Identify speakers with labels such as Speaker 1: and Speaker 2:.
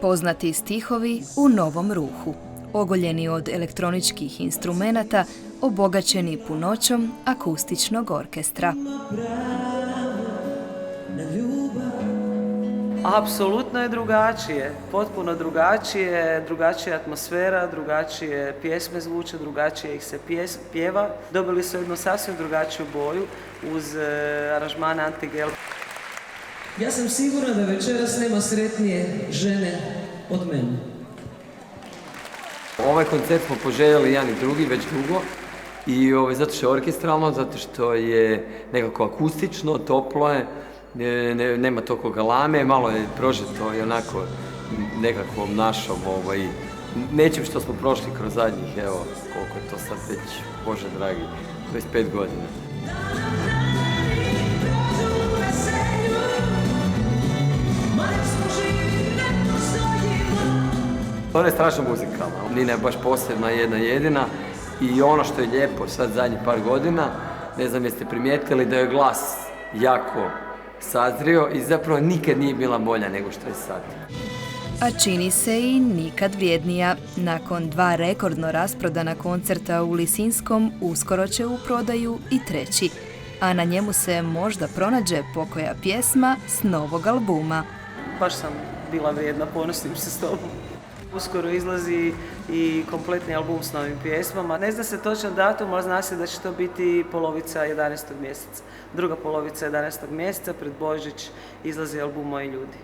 Speaker 1: Poznati stihovi u novom ruhu, ogoljeni od elektroničkih instrumenata, obogaćeni punoćom akustičnog orkestra.
Speaker 2: Apsolutno je drugačije, potpuno drugačije, drugačija atmosfera, drugačije pjesme zvuče, drugačije ih se pjeva. Dobili su jednu sasvim drugačiju boju uz aranžman Ante Gel.
Speaker 3: Ja sam sigurna da večeras nema sretnije žene od mene.
Speaker 4: Ovaj koncert smo poželjeli jedan i drugi već dugo i zato što je orkestralno, zato što je nekako akustično, toplo je, nema toliko galame, malo je prožeto i onako nekakvom našom, nečim što smo prošli kroz zadnjih, evo, koliko je to sad već, Bože dragi, 25 godina. Ona je strašno muzikalna, Nina je baš posebna, jedna jedina i ono što je lijepo sad zadnjih par godina, ne znam jeste primijetili da je glas jako sazrio i zapravo nikad nije bila bolja nego što je sad.
Speaker 1: A čini se i nikad vrijednija. Nakon 2 rekordno rasprodana koncerta u Lisinskom, uskoro će u prodaju i 3. A na njemu se možda pronađe pokoja pjesma s novog albuma.
Speaker 2: Baš sam bila vrijedna, ponosim se s tobom. Uskoro izlazi i kompletni album s novim pjesmama. Ne zna se točan datum, ali zna se da će to biti polovica 11. mjeseca. Druga polovica 11. mjeseca, pred Božić, izlazi album Moji ljudi.